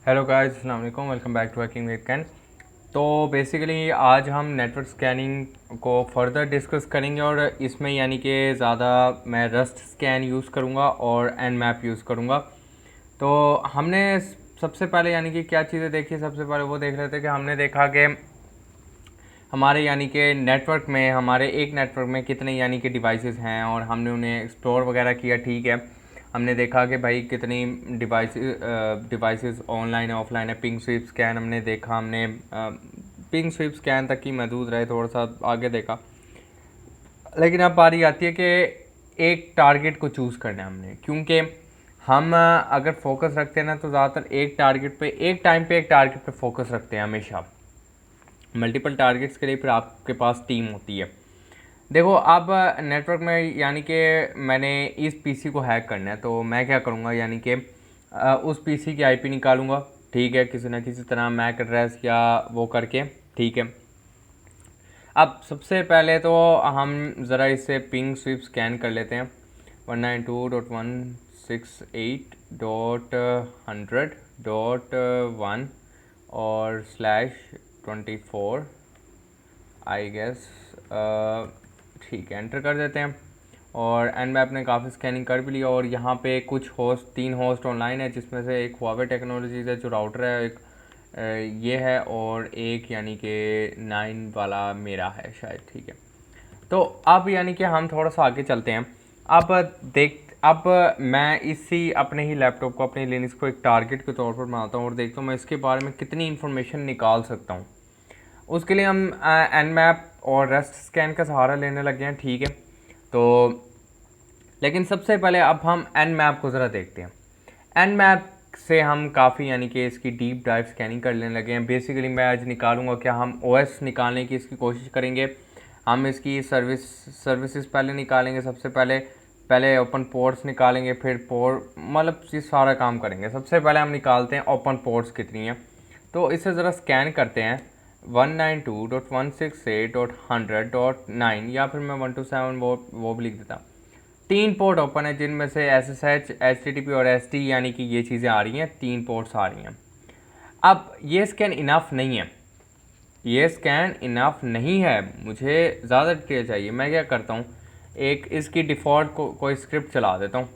Hello guys, अस्सलाम वालेकुम, welcome back to hacking with कैन। तो बेसिकली आज हम नेटवर्क स्कैनिंग को फर्दर डिस्कस करेंगे और इसमें यानी कि ज़्यादा मैं रस्ट स्कैन यूज़ करूँगा और एन मैप यूज़ करूँगा। तो हमने सबसे पहले यानी कि क्या चीज़ें देखी, सबसे पहले वो देख रहे थे कि हमने देखा कि हमारे यानी कि नेटवर्क में हमारे एक नेटवर्क में कितने यानी कि डिवाइसेस हैं और हमने उन्हें एक्सप्लोर वगैरह किया। ठीक है, हमने देखा कि भाई कितनी डिवाइसेस ऑनलाइन है, ऑफलाइन है। पिंग स्वीप स्कैन हमने देखा, हमने पिंग स्वीप स्कैन तक ही महदूद रहे, थोड़ा सा आगे देखा। लेकिन अब बारी आती है कि एक टारगेट को चूज़ करना है हमने, क्योंकि हम अगर फोकस रखते हैं ना तो ज़्यादातर एक टारगेट पे एक टाइम पे एक टारगेट पे फोकस रखते हैं हमेशा। मल्टीपल टारगेट्स के लिए फिर आपके पास टीम होती है। देखो, अब नेटवर्क में यानी कि मैंने इस पीसी को हैक करना है, तो मैं क्या करूँगा यानी कि उस पीसी की आईपी निकालूंगा। ठीक है, किसी ना किसी तरह मैक एड्रेस या वो करके। ठीक है, अब सबसे पहले तो हम ज़रा इसे पिंग स्वीप स्कैन कर लेते हैं। 192.168.100.1 और /24 आई गेस। ठीक है, एंटर कर देते हैं और एन मैप ने काफ़ी स्कैनिंग कर भी लिया। और यहाँ पे कुछ होस्ट, 3 होस्ट ऑनलाइन है, जिसमें से एक हुआवे टेक्नोलॉजीज़ है जो राउटर है, एक ये है और एक यानी कि 9 वाला मेरा है शायद। ठीक है, तो अब यानी कि हम थोड़ा सा आगे चलते हैं। अब मैं इसी अपने ही लैपटॉप को, अपने लिनक्स को एक टारगेट के तौर पर बनाता हूँ और देखता हूँ मैं इसके बारे में कितनी इन्फॉर्मेशन निकाल सकता हूँ। उसके लिए हम एन मैप और रेस्ट स्कैन का सहारा लेने लगे हैं। ठीक है, तो लेकिन सबसे पहले अब हम एन मैप को ज़रा देखते हैं। एन मैप से हम काफ़ी यानी कि इसकी डीप डाइव स्कैनिंग कर लेने लगे हैं। बेसिकली मैं आज निकालूंगा, क्या हम ओएस निकालने की इसकी कोशिश करेंगे। हम इसकी सर्विसेज पहले निकालेंगे। सबसे पहले पहले ओपन पोर्ट्स निकालेंगे, फिर पोर्ट मतलब ये सारा काम करेंगे। सबसे पहले हम निकालते हैं ओपन पोर्ट्स कितनी हैं, तो इसे ज़रा स्कैन करते हैं। 192.168.100.9 या फिर मैं 127 वो भी लिख देता। 3 पोर्ट ओपन है, जिनमें से SSH, HTTP और ST यानी कि ये चीज़ें आ रही हैं, 3 पोर्ट्स आ रही हैं। अब ये स्कैन इनफ नहीं है, ये स्कैन इनफ नहीं है, मुझे ज़्यादा डिटेल चाहिए। मैं क्या करता हूँ, एक इसकी डिफ़ॉल्ट कोई स्क्रिप्ट चला देता हूँ।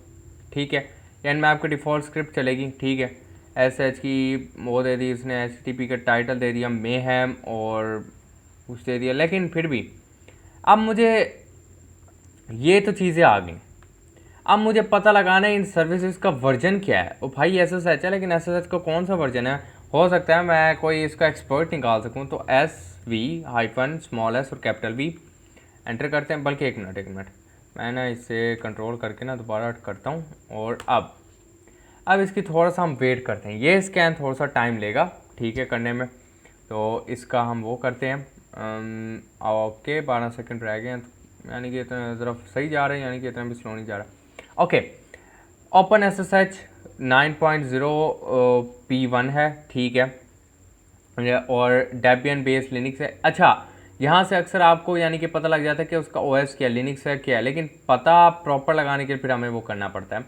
ठीक है, एन मैप की डिफ़ॉल्ट स्क्रिप्ट चलेगी। ठीक है, SH की वो दे दी इसने, HTTP का टाइटल दे दिया मेहम और कुछ दे दिया। लेकिन फिर भी अब मुझे ये तो चीज़ें आ गई, अब मुझे पता लगाना है इन सर्विसेज का वर्जन क्या है। ओ भाई SSH है, लेकिन SSH का कौन सा वर्जन है। हो सकता है मैं कोई इसका एक्सपर्ट निकाल सकूं, तो SV-s और कैपिटल V एंटर करते हैं। बल्कि एक मिनट मैं ना इसे कंट्रोल करके ना दोबारा करता हूं। और अब इसकी थोड़ा सा हम वेट करते हैं, ये स्कैन थोड़ा सा टाइम लेगा ठीक है करने में। तो इसका हम वो करते हैं। ओके, 12 सेकंड रह गए हैं, यानी कि इतना ज़रा सही जा रहे हैं, यानी कि इतना भी स्लो नहीं जा रहा। ओके, ओपन SSH 9.0 P1 है। ठीक है, और डेबियन बेस्ड लिनक्स है। अच्छा, यहाँ से अक्सर आपको यानी कि पता लग जाता है कि उसका OS क्या, लिनक्स है क्या है, लेकिन पता प्रॉपर लगाने के लिए फिर हमें वो करना पड़ता है।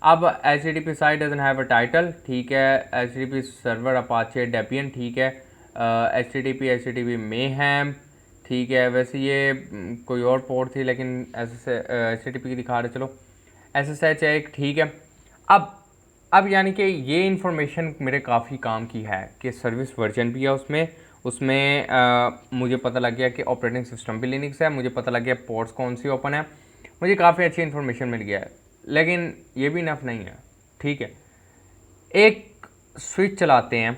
अब HTTP site doesn't have a title. ठीक है, HTTP सर्वर अपाचे डेबियन। ठीक है, HTTP मेहम। ठीक है, वैसे ये कोई और पोर्ट थी, लेकिन HTTP की दिखा रहे, चलो SSH है एक। ठीक है, अब यानी कि ये इन्फॉर्मेशन मेरे काफ़ी काम की है कि सर्विस वर्जन भी है उसमें उसमें मुझे पता लग गया कि ऑपरेटिंग सिस्टम भी लिनक्स है, मुझे पता लग गया पोर्ट्स कौन सी ओपन है, मुझे काफ़ी अच्छी इन्फॉर्मेशन मिल गया है। लेकिन ये भी इनफ नहीं है। ठीक है, एक स्विच चलाते हैं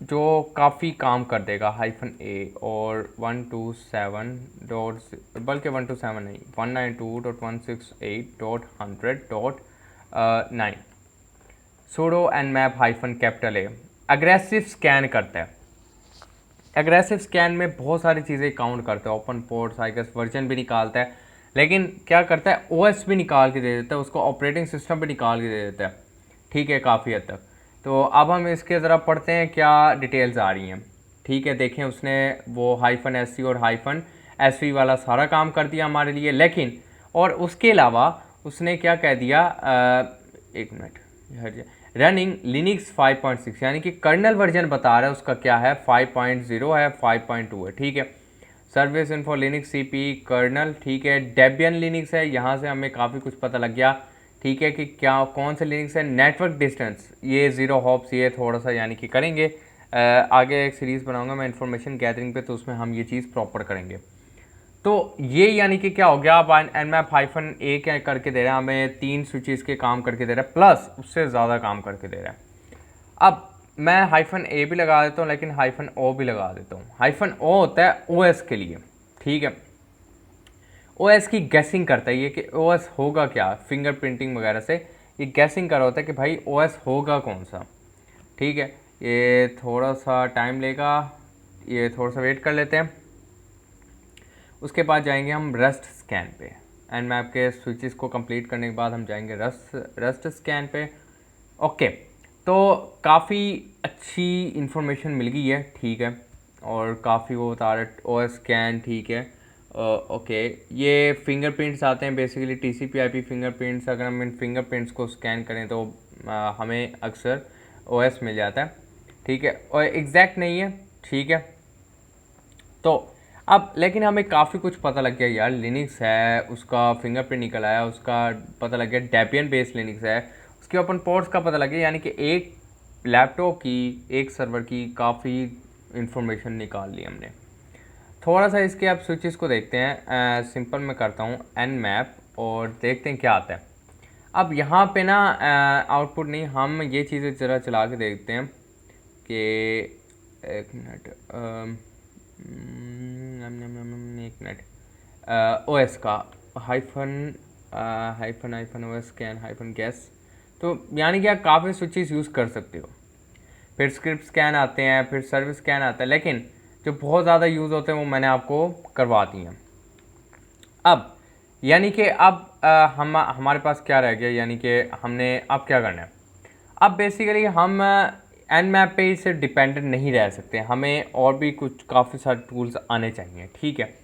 जो काफ़ी काम कर देगा, -A और 127 डॉट, बल्कि 127 नहीं, 192.168.100.9 pseudo nmap -A aggressive scan करता है। एग्रेसिव स्कैन में बहुत सारी चीज़ें काउंट करता है, open ports, I guess version भी निकालता है, लेकिन क्या करता है OS भी निकाल के दे देता है, उसको ऑपरेटिंग सिस्टम भी निकाल के दे देता है। ठीक है, काफ़ी हद तक। तो अब हम इसके ज़रा पढ़ते हैं क्या डिटेल्स आ रही हैं। ठीक है, देखें उसने वो -SC और -SV वाला सारा काम कर दिया हमारे लिए, लेकिन और उसके अलावा उसने क्या कह दिया, एक मिनट, रनिंग लिनक्स 5.6, यानी कि कर्नल वर्जन बता रहा है उसका क्या है, 5.0 है, 5.2 है, ठीक है। Service info Linux CP kernel, ठीक है। डेबियन लिनक्स है, यहाँ से हमें काफ़ी कुछ पता लग गया, ठीक है, कि क्या कौन से लिनक्स है। नेटवर्क डिस्टेंस, ये ज़ीरो हॉप्स, ये थोड़ा सा यानी कि करेंगे। आगे एक सीरीज़ बनाऊंगा मैं इन्फॉर्मेशन गैदरिंग पे, तो उसमें हम ये चीज़ प्रॉपर करेंगे। तो ये यानी कि क्या हो गया, अब nmap हाइफन ए क्या करके दे रहा है हमें, 3 स्विचेस के काम करके दे रहा है, प्लस उससे ज़्यादा काम करके दे रहा है। अब मैं हाइफन ए भी लगा देता हूँ, लेकिन हाइफन ओ भी लगा देता हूँ। हाइफन ओ होता है ओएस के लिए, ठीक है। ओएस की गैसिंग करता है ये कि ओएस होगा क्या, फिंगर प्रिंटिंग वगैरह से ये गैसिंग कर रहा होता है कि भाई ओएस होगा कौन सा, ठीक है। ये थोड़ा सा टाइम लेगा, ये थोड़ा सा वेट कर लेते हैं। उसके बाद जाएंगे हम रस्ट स्कैन पे। nmap के स्विचेस को कंप्लीट करने के बाद हम जाएंगे रस्ट स्कैन पे। ओके, तो काफ़ी अच्छी इन्फॉर्मेशन मिल गई है, ठीक है। और काफ़ी वो बता रहे ओ स्कैन, ठीक है। ओके, ये फिंगरप्रिंट्स आते हैं बेसिकली, TCP/IP फिंगरप्रिंट्स। अगर हम इन फिंगरप्रिंट्स को स्कैन करें तो हमें अक्सर OS मिल जाता है, ठीक है। और एग्जैक्ट नहीं है, ठीक है। तो अब लेकिन हमें काफ़ी कुछ पता लग गया यार, लिनक्स है उसका फिंगरप्रिंट निकल आया, उसका पता लग गया डेबियन बेस्ड लिनक्स है, उसके ओपन पोर्ट्स का पता लग गया, यानी कि एक लैपटॉप की, एक सर्वर की काफ़ी इंफॉर्मेशन निकाल ली हमने। थोड़ा सा इसके आप स्विचेस को देखते हैं। सिंपल मैं करता हूँ nmap और देखते हैं क्या आता है। अब यहाँ पे ना आउटपुट नहीं, हम ये चीज़ें ज़रा चला के देखते हैं कि एक मिनट, एक मिनट, ओएस का hyphen hyphen hyphen OS scan hyphen gas, तो यानी कि आप काफ़ी स्विचेस यूज़ कर सकते हो। फिर स्क्रिप्ट स्कैन आते हैं, फिर सर्विस स्कैन आता है, लेकिन जो बहुत ज़्यादा यूज़ होते हैं वो मैंने आपको करवा दी हैं। अब यानी कि अब हमारे पास क्या रह गया, यानी कि हमने अब क्या करना है। अब बेसिकली हम nmap पे से डिपेंडेंट नहीं रह सकते, हमें और भी कुछ काफ़ी सारे टूल्स आने चाहिए, ठीक है।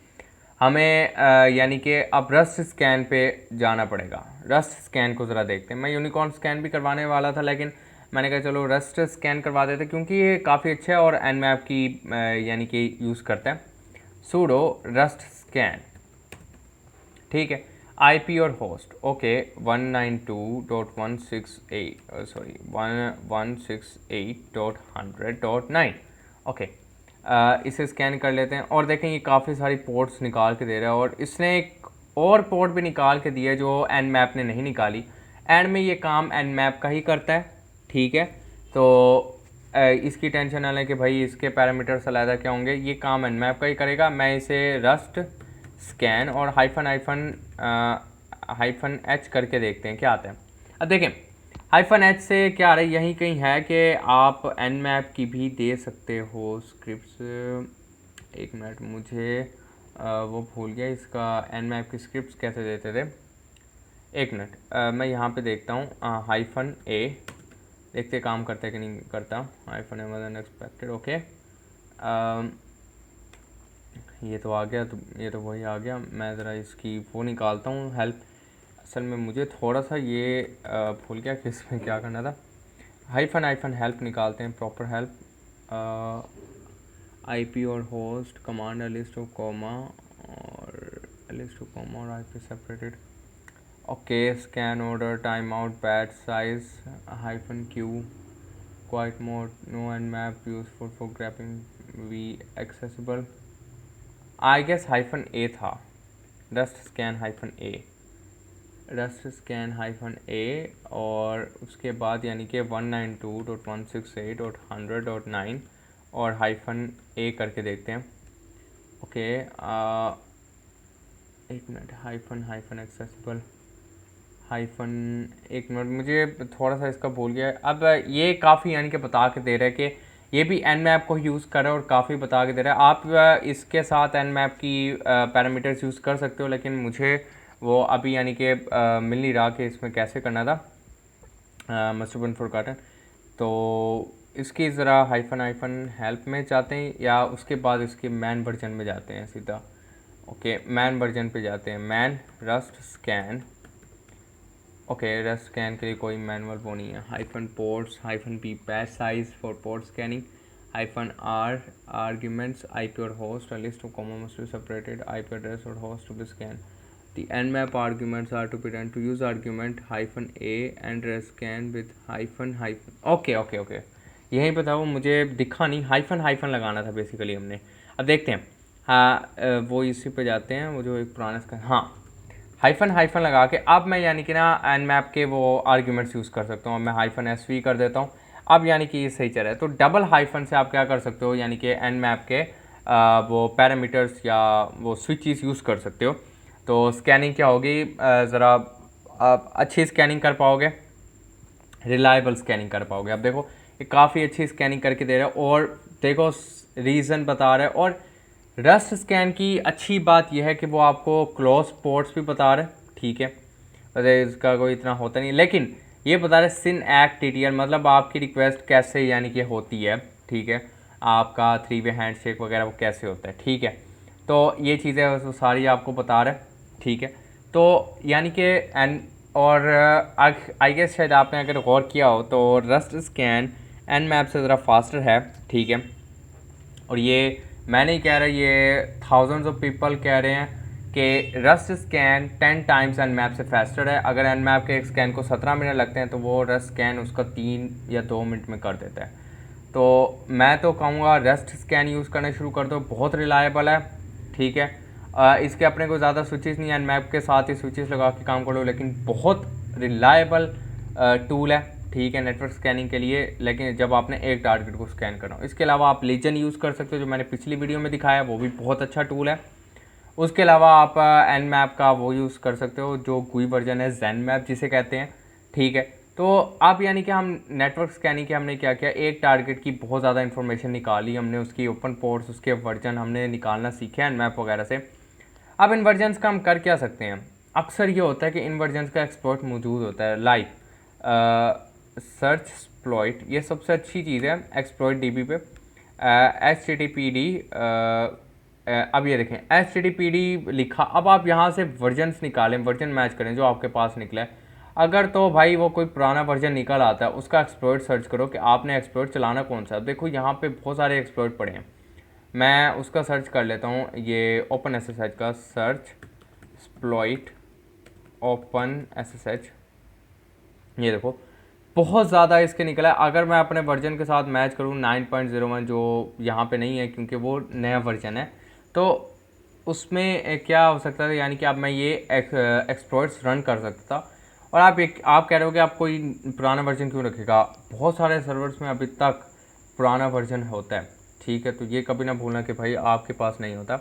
हमें यानी कि अब रस्ट स्कैन पे जाना पड़ेगा। रस्ट स्कैन को ज़रा देखते हैं। मैं यूनिकॉर्न स्कैन भी करवाने वाला था, लेकिन मैंने कहा चलो रस्ट स्कैन करवा देते, क्योंकि ये काफ़ी अच्छा है और nmap की यानी कि यूज़ करता है। सूडो रस्ट स्कैन, ठीक है। IP और होस्ट, ओके, 192.168 सॉरी 168.100.9, ओके। इसे स्कैन कर लेते हैं और देखें ये काफ़ी सारी पोर्ट्स निकाल के दे रहा है, और इसने एक और पोर्ट भी निकाल के दिया है जो nmap ने नहीं निकाली। एंड में ये काम nmap का ही करता है, ठीक है। तो इसकी टेंशन ना लें कि भाई इसके पैरामीटर्स अलग क्या होंगे, ये काम nmap का ही करेगा। मैं इसे रस्ट स्कैन और हाइफन एच करके देखते हैं क्या आता है। अब देखें हाइफन एच से क्या आ रहा है, यहीं कहीं है कि आप nmap की भी दे सकते हो स्क्रिप्ट्स। एक मिनट, मुझे वो भूल गया इसका nmap की स्क्रिप्ट्स कैसे देते थे। एक मिनट, मैं यहाँ पे देखता हूँ हाइफन ए, देखते काम करता है कि नहीं करता। Hyphen A was unexpected, okay. ये तो आ गया, तो ये तो वही आ गया। मैं ज़रा इसकी वो निकालता हूँ हेल्प। असल में मुझे थोड़ा सा ये भूल गया कि इसमें क्या करना था। हाइफन हेल्प निकालते हैं, प्रॉपर हेल्प। IP और host command list of comma और लिस्ट ऑफ कॉमा और IP separated, okay. Scan order time out batch size hyphen q quiet mode no nmap useful for grabbing we accessible. I guess hyphen A था, rust scan hyphen A, rust scan hyphen A, और उसके बाद यानी कि 192.168.100.9 और hyphen ए करके देखते हैं, ओके। एक मिनट, हाइफन एक्सेसिबल हाइफन, एक मिनट, मुझे थोड़ा सा इसका भूल गया। अब ये काफ़ी यानी कि बता के दे रहा है कि ये भी nmap को यूज़ कर रहा है और काफ़ी बता के दे रहा है। आप इसके साथ nmap की पैरामीटर्स यूज़ कर सकते हो, लेकिन मुझे वो अभी यानी कि मिल नहीं रहा कि इसमें कैसे करना था, मस्ट बीन फॉरगॉटन। तो इसकी ज़रा हाइफन हेल्प में जाते हैं, या उसके बाद इसके मैन वर्जन में जाते हैं सीधा, ओके। मैन वर्जन पे जाते हैं, man rust scan okay, rust scan के लिए कोई मैनुअल वो नहीं है। Hyphen ports, hyphen P batch size for port scanning, hyphen R arguments IP और host, a list of comma must be separated, IP address or host to be scanned. The nmap arguments are to be run to use argument hyphen a and rest scan with hyphen hyphen. Okay, यहीं पे था वो, मुझे दिखा नहीं, hyphen hyphen लगाना था basically हमने। अब देखते हैं, हाँ वो इसी पे जाते हैं, वो जो एक पुराना स्कैन, हाँ हाइफन हाइफन लगा के अब मैं यानी कि ना nmap के वो आर्ग्यूमेंट्स यूज़ कर सकता हूँ। अब मैं हाइफन SV कर देता हूँ, अब यानी कि ये सही चल रहा है। तो डबल हाइफन से आप क्या कर सकते हो, यानी कि nmap के वो पैरामीटर्स या वो स्विचेस यूज़ कर सकते हो। तो स्कैनिंग क्या होगी, ज़रा आप अच्छी स्कैनिंग कर पाओगे, रिलायबल स्कैनिंग कर पाओगे। अब देखो ये काफ़ी अच्छी स्कैनिंग करके दे रहा है, और देखो रीज़न बता रहा है। और रस्ट स्कैन की अच्छी बात यह है कि वो आपको क्लोज पोर्ट्स भी बता रहा है, ठीक है, वैसे इसका कोई इतना होता नहीं, लेकिन ये बता रहे सिन एक्ट TTL, मतलब आपकी रिक्वेस्ट कैसे यानी कि होती है, ठीक है, आपका 3 वे हैंडशेक वगैरह वो कैसे होता है, ठीक है। तो ये चीज़ें वो सारी आपको बता रहे हैं, ठीक है। तो यानी कि एन और आई गेस शायद आपने अगर गौर किया हो तो रस्ट स्कैन nmap से ज़रा फास्टर है, ठीक है। और ये मैं नहीं कह रहा, ये थाउजेंड्स ऑफ पीपल कह रहे हैं कि रस्ट स्कैन 10 टाइम्स nmap से फास्टर है। अगर nmap के एक स्कैन को 17 मिनट लगते हैं तो वो रस्ट स्कैन उसका 3 या 2 मिनट में कर देता है। तो मैं तो कहूँगा रस्ट स्कैन यूज़ करना शुरू कर दो, बहुत रिलायबल है, ठीक है। इसके अपने को ज़्यादा स्विचेस नहीं है, nmap के साथ ही स्विचेस लगा के काम कर लो, लेकिन बहुत रिलायबल टूल है, ठीक है, नेटवर्क स्कैनिंग के लिए। लेकिन जब आपने एक टारगेट को स्कैन करना हो, इसके अलावा आप लीजन यूज़ कर सकते हो, जो मैंने पिछली वीडियो में दिखाया, वो भी बहुत अच्छा टूल है। उसके अलावा आप nmap का वो यूज़ कर सकते हो, जो GUI वर्जन है, ZenMap जिसे कहते हैं, ठीक है। तो आप यानी कि हम नेटवर्क स्कैनिंग के हमने क्या किया, एक टारगेट की बहुत ज़्यादा इन्फॉर्मेशन निकाली हमने, उसकी ओपन पोर्ट्स, उसके वर्जन हमने निकालना सीखे nmap वगैरह से। अब इन वर्जन्स का हम कर क्या सकते हैं, अक्सर ये होता है कि इन वर्जन्स का एक्सप्लॉइट मौजूद होता है, लाइक सर्च एक्सप्लॉइट, ये सबसे अच्छी चीज़ है एक्सप्लॉइट DB पे। HTTPD, अब ये देखें HTTPD लिखा, अब आप यहाँ से वर्जन्स निकालें, वर्जन मैच करें जो आपके पास निकला है। अगर तो भाई वो कोई पुराना वर्जन निकल आता है, उसका एक्सप्लॉइट सर्च करो कि आपने एक्सप्लॉइट चलाना कौन सा है। अब देखो यहाँ पे बहुत सारे एक्सप्लॉइट पड़े हैं, मैं उसका सर्च कर लेता हूँ, ये OpenSSH का सर्च एक्सप्लॉइट OpenSSH, ये देखो बहुत ज़्यादा इसके निकला है। अगर मैं अपने वर्जन के साथ मैच करूँ 9.01, जो यहाँ पे नहीं है क्योंकि वो नया वर्जन है, तो उसमें क्या हो सकता है, यानी कि अब मैं ये एक्सप्लॉइट्स रन कर सकता था। और आप कह रहे हो कि आप कोई पुराना वर्जन क्यों रखेगा, बहुत सारे सर्वर्स में अभी तक पुराना वर्जन होता है, ठीक है। तो ये कभी ना भूलना कि भाई आपके पास नहीं होता।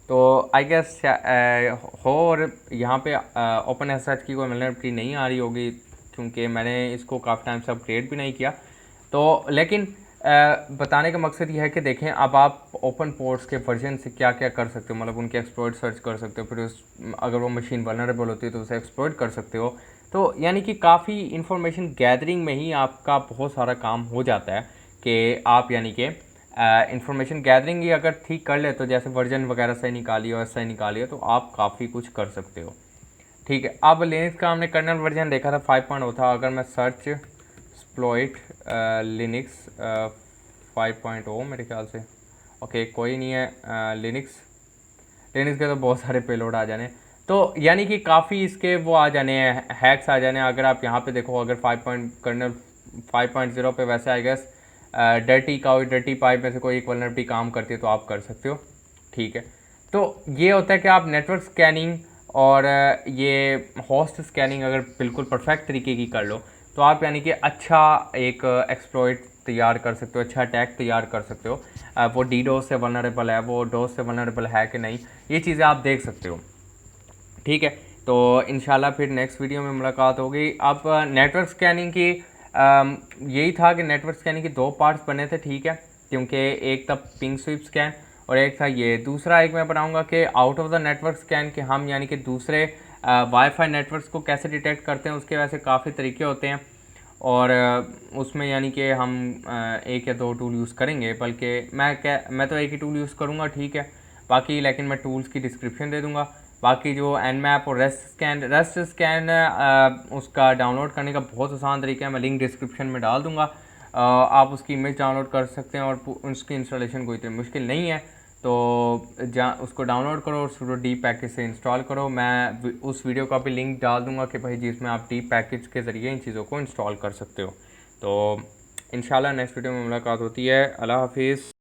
तो आई गेस हो, और यहाँ पे OpenSSH की कोई वल्नरेबिलिटी नहीं आ रही होगी, क्योंकि मैंने इसको काफ़ी टाइम से अपग्रेड भी नहीं किया। तो लेकिन बताने का मकसद ये है कि देखें, अब आप ओपन पोर्ट्स के वर्जन से क्या क्या कर सकते हो, मतलब उनके एक्सप्लॉइट सर्च कर सकते हो, फिर अगर वो मशीन वल्नरेबल होती है तो उसे एक्सप्लॉइट कर सकते हो। तो यानी कि काफ़ी इंफॉर्मेशन गैदरिंग में ही आपका बहुत सारा काम हो जाता है कि आप यानी कि इंफॉर्मेशन गैदरिंग ही अगर ठीक कर ले, तो जैसे वर्जन वगैरह सही निकालिए और सही निकालिए, तो आप काफ़ी कुछ कर सकते हो, ठीक है। अब लिनक्स का हमने कर्नल वर्जन देखा था 5.0 था। अगर मैं सर्च एक्सप्लॉइट लिनक्स 5.0 मेरे ख्याल से, ओके कोई नहीं है, लिनक्स के तो बहुत सारे पेलोड आ जाने, तो यानी कि काफ़ी इसके वो आ जाने हैं, हैक्स आ जाने हैं। अगर आप यहाँ पे देखो, अगर कर्नल 5.0 पे वैसे आई गेस डर्टी पाइप में से कोई एक वल्नरेबिलिटी काम करती है, तो आप कर सकते हो, ठीक है। तो ये होता है कि आप नेटवर्क स्कैनिंग और ये होस्ट स्कैनिंग अगर बिल्कुल परफेक्ट तरीके की कर लो, तो आप यानी कि अच्छा एक एक्सप्लॉइट तैयार कर सकते हो, अच्छा अटैक तैयार कर सकते हो। वो DDoS से वल्नरेबल है, वो DOS से वल्नरेबल है कि नहीं, ये चीज़ें आप देख सकते हो, ठीक है। तो इंशाल्लाह फिर नेक्स्ट वीडियो में मुलाकात होगी। अब नेटवर्क स्कैनिंग की यही था कि नेटवर्क स्कैनिंग के 2 पार्ट्स बने थे, ठीक है, क्योंकि एक था पिंग स्वीप स्कैन और एक था ये दूसरा। एक मैं बनाऊंगा कि out of the network scan के हम यानी कि दूसरे वाईफाई नेटवर्क्स को कैसे डिटेक्ट करते हैं, उसके वैसे काफ़ी तरीके होते हैं। और उसमें यानी कि हम 1 या 2 टूल यूज़ करेंगे, बल्कि मैं तो एक ही टूल यूज़ करूँगा, ठीक है। बाकी लेकिन मैं टूल्स की डिस्क्रिप्शन दे दूँगा, बाकी जो nmap और रेस्ट स्कैन उसका डाउनलोड करने का बहुत आसान तरीका है, मैं लिंक डिस्क्रिप्शन में डाल दूँगा। आप उसकी इमेज डाउनलोड कर सकते हैं और उसकी इंस्टॉलेशन कोई इतनी मुश्किल नहीं है। तो उसको डाउनलोड करो और sudo d पैकेज से इंस्टॉल करो। मैं उस वीडियो का भी लिंक डाल दूँगा कि भाई जिसमें आप d पैकेज के ज़रिए इन चीज़ों को इंस्टॉल कर सकते हो। तो इंशाल्लाह नेक्स्ट वीडियो में मुलाकात होती है। अल्लाह हाफिज़।